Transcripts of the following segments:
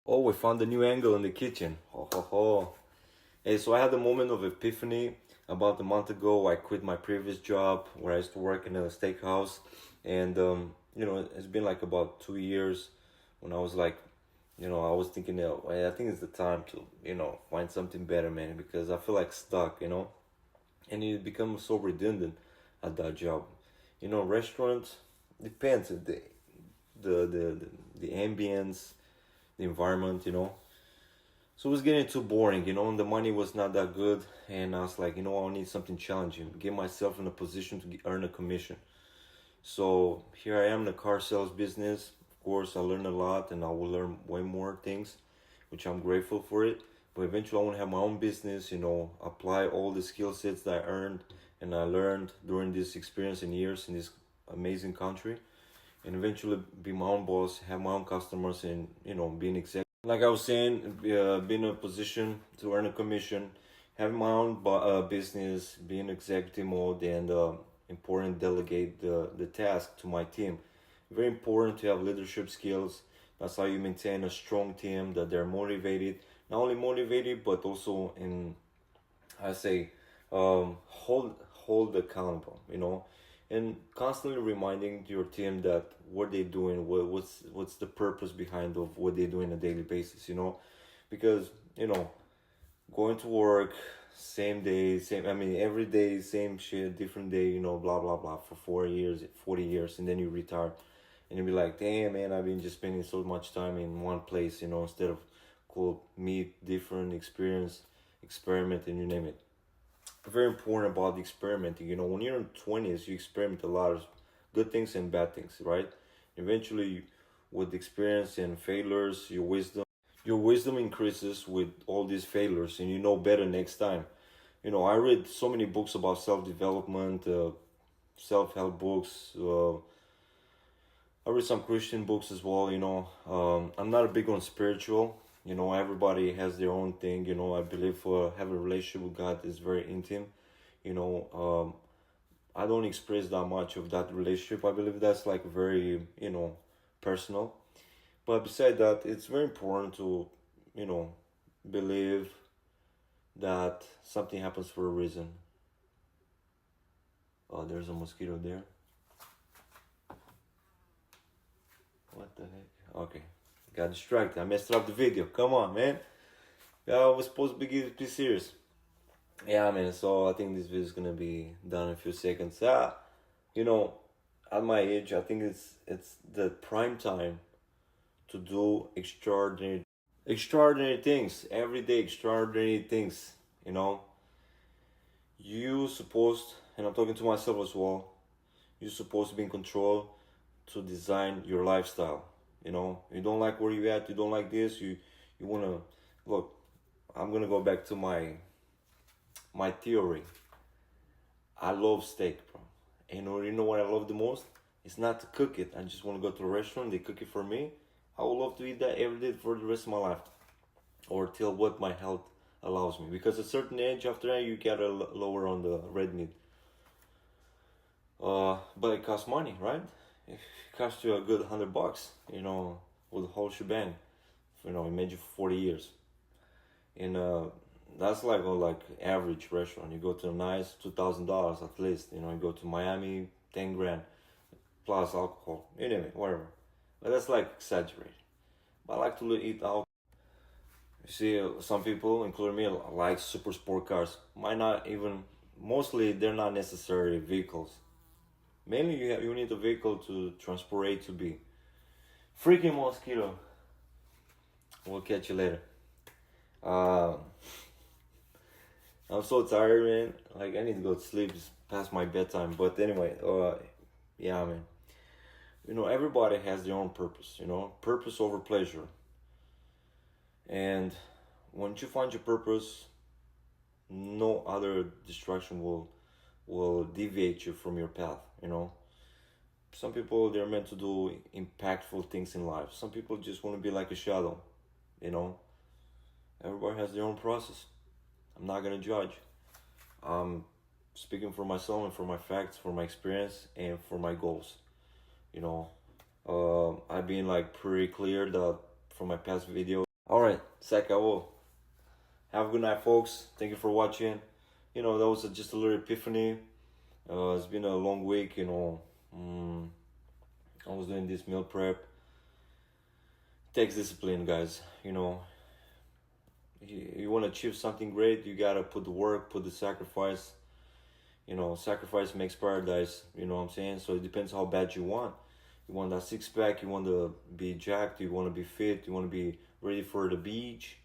Oh, we found a new angle in the kitchen. Ho ho ho. Hey, so I had a moment of epiphany about a month ago. I quit my previous job where I used to work in a steakhouse, and it's been like about 2 years when I was like, I was thinking, I think it's the time to, find something better, man, because I feel like stuck, and it becomes so redundant at that job. Restaurants depends the ambience, the environment, So it was getting too boring, and the money was not that good. And I was like, I need something challenging, get myself in a position to earn a commission. So here I am in the car sales business. Of course, I learned a lot and I will learn way more things, which I'm grateful for it. But eventually, I want to have my own business, apply all the skill sets that I earned and I learned during this experience and years in this amazing country. And eventually be my own boss, have my own customers, and, being executive. Like I was saying, be in a position to earn a commission, have my own business, be in executive mode, and important delegate the task to my team. Very important to have leadership skills. That's how you maintain a strong team, that they're motivated, not only motivated, but also I say, hold accountable, and constantly reminding your team that what they're doing, what's the purpose behind of what they do on a daily basis, because going to work same day, same, I mean, every day same shit, different day, blah blah blah, for 4 years, 40 years, and then you retire, and you be like, damn man, I've been just spending so much time in one place, instead of meet different experience, experiment, and you name it. Very important about the experimenting. When you're in 20s, you experiment a lot of good things and bad things, right? Eventually, with experience and failures, your wisdom increases with all these failures, and you know better next time. I read so many books about self-development, self-help books. I read some Christian books as well. I'm not a big on spiritual. Everybody has their own thing. I believe having a relationship with God is very intimate. I don't express that much of that relationship. I believe that's like very, personal. But beside that, it's very important to, believe that something happens for a reason. Oh, there's a mosquito there. What the heck? Okay. Got distracted. I messed up the video. Come on, man. Yeah, I was supposed to be serious. Yeah, man. So I think this video is gonna be done in a few seconds. You know, at my age, I think it's the prime time to do extraordinary things every day. Extraordinary things. You know, you supposed, and I'm talking to myself as well. You're supposed to be in control to design your lifestyle. You don't like where you at, you don't like this, you wanna look. I'm gonna go back to my theory. I love steak, bro. And you know what I love the most? It's not to cook it. I just want to go to a restaurant, they cook it for me. I would love to eat that every day for the rest of my life, or till what my health allows me. Because at a certain age, after that, you gotta lower on the red meat. But it costs money, right? It costs you a good $100, with the whole shebang. Imagine for 40 years. And that's like average restaurant. You go to a nice $2,000 at least. You go to Miami, 10 grand plus alcohol. Anyway, whatever. But that's like exaggerated. But I like to eat out. You see, some people, including me, like super sport cars. Might not even. Mostly, they're not necessary vehicles. Mainly, you need a vehicle to transport A to B. Freaking mosquito. We'll catch you later. I'm so tired, man. Like, I need to go to sleep. It's past my bedtime. But anyway, yeah, man. Everybody has their own purpose. Purpose over pleasure. And once you find your purpose, no other distraction will deviate you from your path. Some people, they're meant to do impactful things in life. Some people just want to be like a shadow. Everybody has their own process. I'm not gonna judge. I'm speaking for myself and for my facts, for my experience, and for my goals. I've been like pretty clear that from my past video All right, Sek, I will have a good night, folks. Thank you for watching. That was just a little epiphany. It's been a long week. I was doing this meal prep. Takes discipline, guys. You want to achieve something great, you gotta put the work, put the sacrifice. Sacrifice makes paradise. You know what I'm saying? So it depends how bad you want. You want that six pack, you want to be jacked, you want to be fit, you want to be ready for the beach,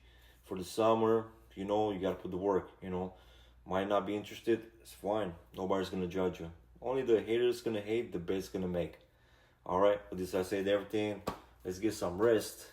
for the summer. You gotta put the work. Might not be interested, it's fine. Nobody's gonna judge you. Only the haters gonna hate, the best gonna make. Alright, with this I said everything. Let's get some rest.